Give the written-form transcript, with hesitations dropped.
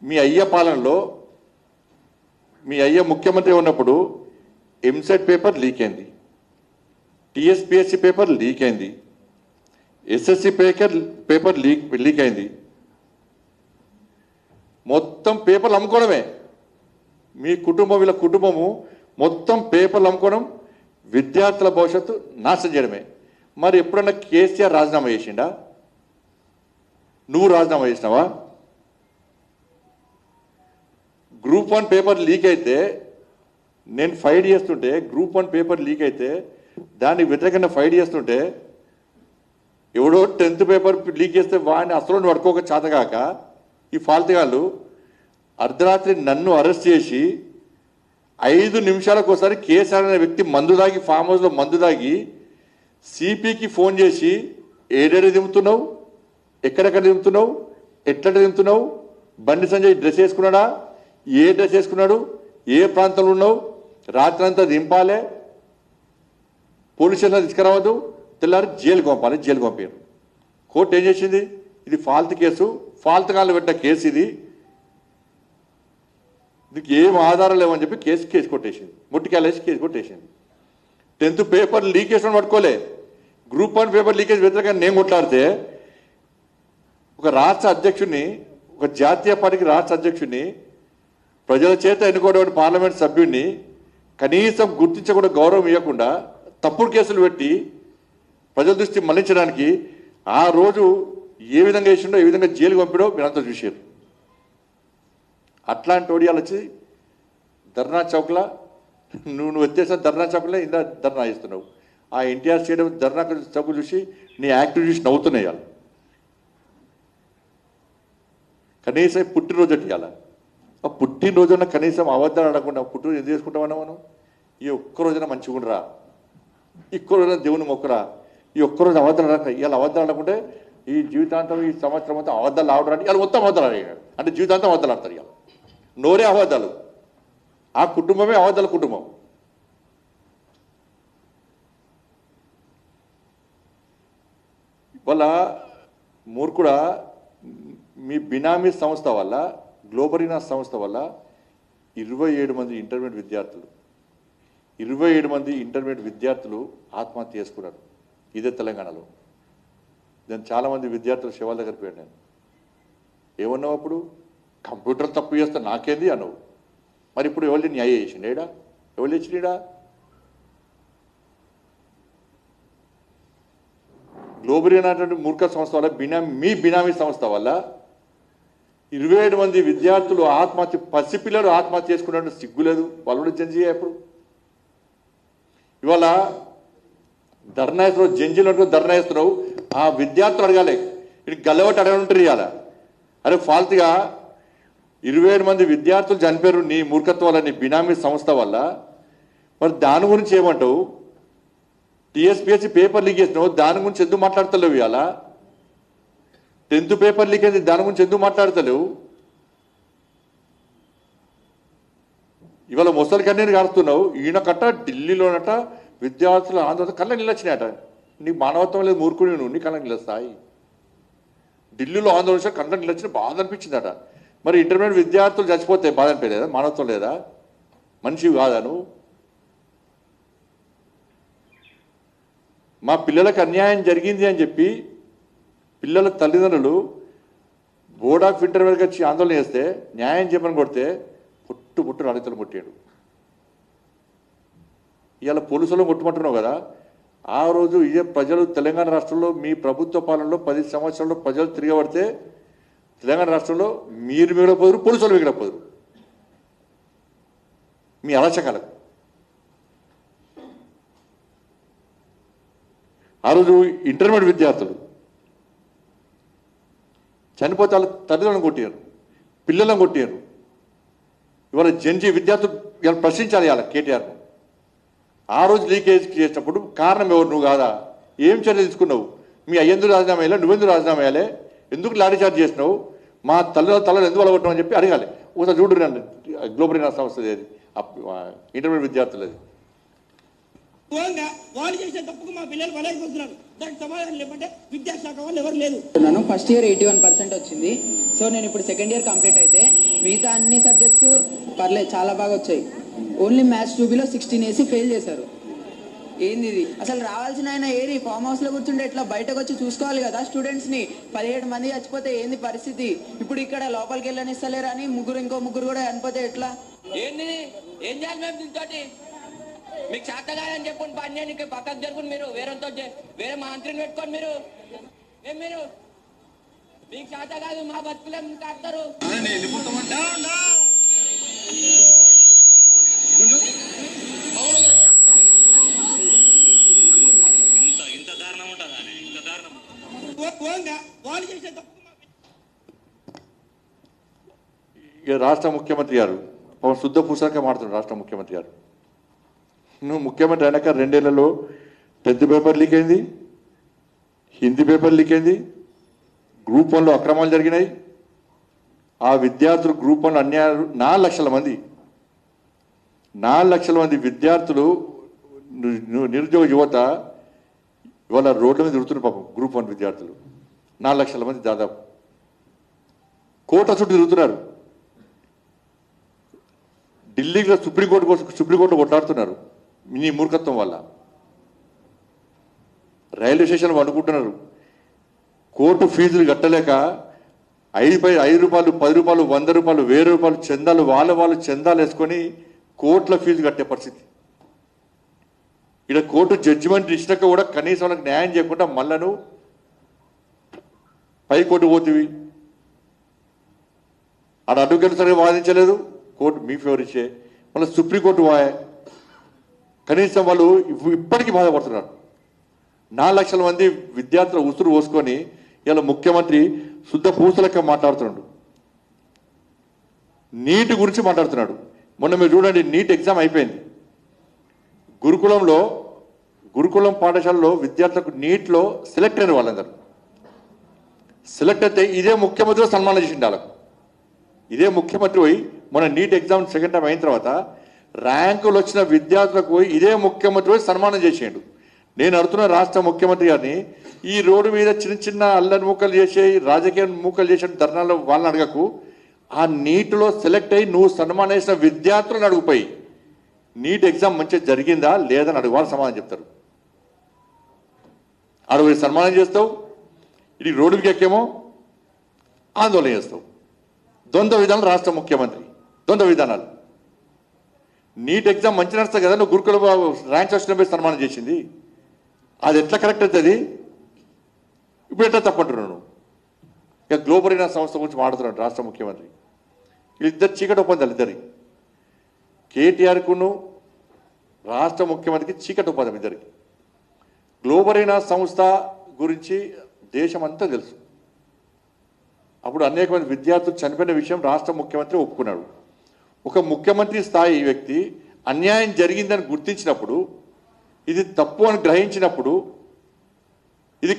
మీ అయ్య పాలనలో మీ అయ్య ముఖ్యమంత్రి ఉన్నప్పుడు ఎంసెట్ పేపర్ లీక్ అయింది, టీఎస్పీఎస్సీ పేపర్ లీక్ అయింది, ఎస్ఎస్సి పేపర్ లీక్ అయింది. మొత్తం పేపర్లు అమ్ముకోవడమే. మీ కుటుంబం వీళ్ళ కుటుంబము మొత్తం పేపర్లు అమ్ముకోవడం, విద్యార్థుల భవిష్యత్తు నాశనం చేయడమే. మరి ఎప్పుడన్నా కేసీఆర్ రాజీనామా చేసిండా? నువ్వు రాజీనామా చేసినావా? గ్రూప్ 1 పేపర్ లీక్ అయితే నేను ఫైట్ చేస్తుంటే, గ్రూప్ 1 పేపర్ లీక్ అయితే దానికి వ్యతిరేకంగా ఫైట్ చేస్తుంటే ఎవడో 10th పేపర్ లీక్ చేస్తే వాడిని అసలు పడుకోక చేతగాక ఈ ఫాల్తుగాళ్ళు అర్ధరాత్రి నన్ను అరెస్ట్ చేసి 5 నిమిషాలకు ఒకసారి కేసీఆర్ అనే వ్యక్తి మందు దాగి ఫామ్ హౌస్లో మందు దాగి సిపికి ఫోన్ చేసి ఏడేడు దింపుతున్నావు, ఎక్కడెక్కడ దింపుతున్నావు, ఎట్లా దింపుతున్నావు, బండి సంజయ్ డ్రెస్ వేసుకున్నాడా, ఏ డ్రెస్ వేసుకున్నాడు, ఏ ప్రాంతంలో ఉన్నావు, రాత్రి అంతా దింపాలే, పోలీస్ స్టేషన్లో తీసుకురావద్దు, తెల్లారి జైలుకి పంపాలి. జైలుకి పంపారు. కోర్టు ఏం చేసింది? ఇది ఫాల్తు కేసు, ఫాల్తు కాళ్ళు పెట్టిన కేసు, ఇది దీనికి ఏం ఆధారం లేవని చెప్పి కేసు కొట్టేసింది. ముట్టికాలేసి కేసు కొట్టేసింది. 10th పేపర్ లీకేజ్ పట్టుకోలే, గ్రూప్ 1 పేపర్ లీకేజ్ వ్యతిరేకంగా నేను కొట్లాడితే ఒక రాష్ట్ర అధ్యక్షుడిని, ఒక జాతీయ పార్టీకి రాష్ట్ర అధ్యక్షుడిని, ప్రజల చేత ఎన్నుకోవడం పార్లమెంట్ సభ్యుడిని కనీసం గుర్తించకుండా గౌరవం ఇవ్వకుండా తప్పుడు కేసులు పెట్టి ప్రజల దృష్టి మళ్లించడానికి ఆ రోజు ఏ విధంగా చేసిండో, ఏ విధంగా జైలుకి పంపిడో మీరంతా చూశారు. అట్లాంటి ఓడియాలు వచ్చి ధర్నా చౌక్లా నువ్వు వచ్చేసిన ధర్నా చౌక్లో ఇందా ధర్నా చేస్తున్నావు. ఆ ఎన్టీఆర్ స్టేడియం ధర్నా చౌక్ చూసి నీ యాక్టివ్ చూసి నవ్వుతున్నాయి. వాళ్ళు కనీసం పుట్టినరోజు ఇవ్వాల. ఆ పుట్టినరోజున కనీసం అబద్ధాలు ఆడకుండా పుట్టినరోజు ఎందుకు చేసుకుంటామన్నా మనం? ఈ ఒక్కరోజున మంచిగా ఉండరా, ఒక్క రోజున దేవుని మొక్కరా, ఈ ఒక్కరోజు అబద్ధాలు ఆడక ఇవాళ అబద్ధాలు ఆడకుంటే ఈ జీవితాంతం ఈ సంవత్సరం మొత్తం అబద్ధాలు ఆడడానికి ఇవాళ మొత్తం అబద్ధాలు ఆడాడు అంటే జీవితాంతం అబద్ధాలు ఆడతారు. ఇవాళ నోరే అబద్ధాలు, ఆ కుటుంబమే అబద్ధాల కుటుంబం. వాళ్ళ మూర్ఖుడా, మీ బినామీ సంస్థ వల్ల, గ్లోబరీనా సంస్థ వల్ల 27 మంది ఇంటర్మీడియట్ విద్యార్థులు 27 మంది ఇంటర్మీడియట్ విద్యార్థులు ఆత్మహత్య చేసుకున్నారు. ఇదే తెలంగాణలో. నేను చాలామంది విద్యార్థులు శివాల దగ్గరికి పోయాను. నేను ఏమన్నావు అప్పుడు? కంప్యూటర్ తప్పు చేస్తే నాకేంది అన్నావు. మరి ఇప్పుడు ఎవరిని న్యాయ చేసిండేడా? ఎవరు తెచ్చినాడా? గ్లోబరీ అనేటువంటి మూర్ఖ సంస్థ వల్ల, మీ బినామీ సంస్థ వల్ల 27 మంది విద్యార్థులు ఆత్మహత్య, పసిపిల్లలు ఆత్మహత్య చేసుకున్నట్టు సిగ్గులేదు. వాళ్ళు కూడా జంజీ ఎప్పుడు ఇవాళ ధర్నా వేస్తున్నావు, జంజీలు ధర్నా వేస్తున్నావు. ఆ విద్యార్థులు అడగాలి, ఇది గల్లబట్టి అడగలుంటారు. ఇవాళ అరే ఫాల్తుగా 27 మంది విద్యార్థులు చనిపోయారు నీ మూర్ఖత్వం వల్ల, నీ బినామీ సంస్థ వల్ల. మరి దాని గురించి ఏమంటావు? టీఎస్పీఎస్సీ పేపర్ లీక్ చేసినావు, దాని గురించి ఎందుకు మాట్లాడతలేవు? ఇవాళ 10th పేపర్ లీక్ అయింది, దాని గురించి ఎందుకు మాట్లాడతలేవు? ఇవాళ ముసలి కన్నీరు కారుతున్నావు. ఈయన కట్ట ఢిల్లీలోనట విద్యార్థుల ఆందోళన కళ్ళ నిలొచ్చినాయట. నీకు మానవత్వం లేదు, మూర్ఖుడి నువ్వు, నీ కళ్ళ నిలుస్తాయి. ఢిల్లీలో ఆందోళన కళ్ళ నిలొచ్చిన బాధ అనిపించిందట. మరి ఇంటర్మీడియట్ విద్యార్థులు చచ్చిపోతే బాధ అనిపించలేదా? మానవత్వం లేదా? మనిషి కాదా నువ్వు? మా పిల్లలకు అన్యాయం జరిగింది అని చెప్పి పిల్లల తల్లిదండ్రులు బోర్డ్ ఆఫ్ ఇంటర్మీడియట్కి వచ్చి ఆందోళన చేస్తే, న్యాయం చెప్పని కొడితే పుట్టు రైతులు కొట్టాడు. ఇవాళ పోలీసులను కొట్టుమంటున్నావు కదా. ఆ రోజు ఇదే ప్రజలు తెలంగాణ రాష్ట్రంలో మీ ప్రభుత్వ పాలనలో 10 సంవత్సరాల్లో ప్రజలు తిరగబడితే తెలంగాణ రాష్ట్రంలో మీరు మిగలపోదురు, పోలీసులు మిగలపోదురు. మీ అరాచకాలకు ఆ రోజు ఇంటర్మీడియట్ విద్యార్థులు చనిపోతే వాళ్ళ తల్లిదండ్రులను కొట్టారు, పిల్లలను కొట్టారు. ఇవాళ జంజీ విద్యార్థులు ఇవాళ ప్రశ్నించాలి ఇవాళ కేటీఆర్ను. ఆ రోజు లీకేజ్ చేసినప్పుడు కారణం ఎవరు? నువ్వు కాదా? ఏం చర్య తీసుకున్నావు? మీ అయ్యందుకు రాజీనామా వేయాలి, నువ్వెందుకు రాజీనామా వేయాలి, ఎందుకు లాఠీ చార్జ్ చేసినావు, మా తల్లు ఎందుకు అలగొట్టడం అని చెప్పి అడగాలి. ఒకసారి చూడు రండి, గ్లోబరీనా సంస్థ ఇంటర్మీడియట్ విద్యార్థులది. వాళ్ళు చేసే తప్పుకు మా పిల్లలు బలైపోతున్నారు. దానికి సమాధానం లేకుంటే విద్యాశాఖ వాళ్ళు ఎవరు లేదు. ఫస్ట్ ఇయర్ 81% వచ్చింది. సో నేను ఇప్పుడు సెకండ్ ఇయర్ కంప్లీట్ అయితే మిగతా అన్ని సబ్జెక్ట్స్ పర్లేదు, చాలా బాగా వచ్చాయి. ఓన్లీ మ్యాథ్స్ 2Bలో 16 వేసి ఫెయిల్ చేశారు. ఏంది ఇది? అసలు రావాల్సిన ఆయన ఏరి ఫామ్ హౌస్లో కూర్చుంటే ఎట్లా బయటకు వచ్చి చూసుకోవాలి కదా స్టూడెంట్స్ని. 17 మంది చచ్చిపోతే ఏంది పరిస్థితి? ఇప్పుడు ఇక్కడ లోపలికి వెళ్ళనిస్తలేరు అని ఇంకో ముగ్గురు కూడా చనిపోతే ఎట్లా? ఏంది? ఏం చేయాలి మేము దీంతో? మీకు చేత కాదని చెప్పుకుని పని చేయడానికి పక్కకు జరుపుకుని మీరు వేరే మంత్రిని పెట్టుకోండి. మీరు మీకు చేత కాదు, మా బతుకులే కాస్తారు. ఇంత దారుణం ఉంటుందా? ఇంత దారుణం వాళ్ళు చేసే తప్పు ఇక రాష్ట్ర ముఖ్యమంత్రి గారు శుద్ధ పూసలకే మాడుతున్నాడు. రాష్ట్ర ముఖ్యమంత్రి గారు, నువ్వు ముఖ్యమంత్రి అయినాక 2 ఏళ్లలో 10th పేపర్ లీక్ అయింది, హిందీ పేపర్ లీక్ అయింది, గ్రూప్ 1లో అక్రమాలు జరిగినాయి. ఆ విద్యార్థులు గ్రూప్ 1 అన్యాయాలు 4 లక్షల మంది విద్యార్థులు నిరుద్యోగ యువత ఇవాళ రోడ్ల మీద తిరుగుతున్నారు. పాపం గ్రూప్ 1 విద్యార్థులు 4 లక్షల మంది దాదాపు కోట చుట్టూ తిరుగుతున్నారు. ఢిల్లీలో సుప్రీంకోర్టులో కొట్లాడుతున్నారు నీ మూర్ఖత్వం వల్ల. Railway station వండుకుంటున్నారు. కోర్టు ఫీజులు కట్టలేక 5 రూపాయలు 10 రూపాయలు 100 రూపాయలు 1000 రూపాయలు చందాలు వాళ్ళు చందాలు వేసుకొని కోర్టుల ఫీజు కట్టే పరిస్థితి. ఇక్కడ కోర్టు జడ్జిమెంట్ ఇచ్చినాక కూడా కనీసం వాళ్ళకి న్యాయం చేయకుండా మళ్ళను పైకోర్టు పోతివి. ఆడ అడ్వకేట్ సరిగా వాదించలేదు, కోర్టు మీ ఫేవర్ ఇచ్చే మళ్ళీ సుప్రీంకోర్టు వాయే. కనీసం వాళ్ళు ఇప్పటికీ బాధపడుతున్నారు. 4 లక్షల మంది విద్యార్థులు ఉసురు పోసుకొని ఇలా ముఖ్యమంత్రి శుద్ధ పూసలక్క మాట్లాడుతున్నాడు. నీట్ గురించి మాట్లాడుతున్నాడు. మొన్న మీరు చూడండి, నీట్ ఎగ్జామ్ అయిపోయింది. గురుకులం పాఠశాలలో విద్యార్థులకు నీట్లో సెలెక్ట్ అయిన వాళ్ళందరూ సెలెక్ట్ అయితే ఇదే ముఖ్యమంత్రి సన్మానం చేసిండు వాళ్ళకు. ఇదే ముఖ్యమంత్రి పోయి మన నీట్ ఎగ్జామ్ సెకండ్ టైం అయిన తర్వాత ర్యాంకులు వచ్చిన విద్యార్థులకు పోయి ఇదే ముఖ్యమంత్రి పోయి సన్మానం చేసేయండు. నేను అడుగుతున్న రాష్ట్ర ముఖ్యమంత్రి గారిని, ఈ రోడ్డు మీద చిన్న అల్లరి మూకలు చేసే రాజకీయ మూకలు చేసే ధర్నాలు వాళ్ళని అడగకు. ఆ నీటిలో సెలెక్ట్ అయ్యి నువ్వు సన్మానం చేసిన విద్యార్థులను అడుగుపోయి నీట్ ఎగ్జామ్ మంచిగా జరిగిందా లేదని అడుగు, వాళ్ళు సమాధానం చెప్తారు. అడుగు సన్మానం చేస్తావు, ఇది రోడ్డుకి ఎక్కేమో ఆందోళన చేస్తావు. ద్వంద్వ విధానాలు రాష్ట్ర ముఖ్యమంత్రి, ద్వంద్వ విధానాలు. నీట్ ఎగ్జామ్ మంచి నడుస్తుంది కదా, నువ్వు గురుకుల ర్యాంక్ వచ్చిన సన్మానం చేసింది, అది ఎట్లా కరెక్ట్ అవుతుంది? ఇప్పుడు ఎట్లా తప్పంటున్నావు నువ్వు? ఇక గ్లోబల్ అయిన సంస్థ గురించి మాట్లాడుతున్నాడు రాష్ట్ర ముఖ్యమంత్రి. వీళ్ళిద్దరు చీకటి ఒప్పందాలు, ఇద్దరికి, కేటీఆర్కును రాష్ట్ర ముఖ్యమంత్రికి చీకటి ఒప్పందం ఇద్దరికి. గ్లోబల్ అయిన సంస్థ గురించి దేశం అంతా తెలుసు. అప్పుడు అనేక మంది విద్యార్థులు చనిపోయిన విషయం రాష్ట్ర ముఖ్యమంత్రి ఒప్పుకున్నాడు. ఒక ముఖ్యమంత్రి స్థాయి వ్యక్తి అన్యాయం జరిగిందని గుర్తించినప్పుడు, ఇది తప్పు అని గ్రహించినప్పుడు, ఇది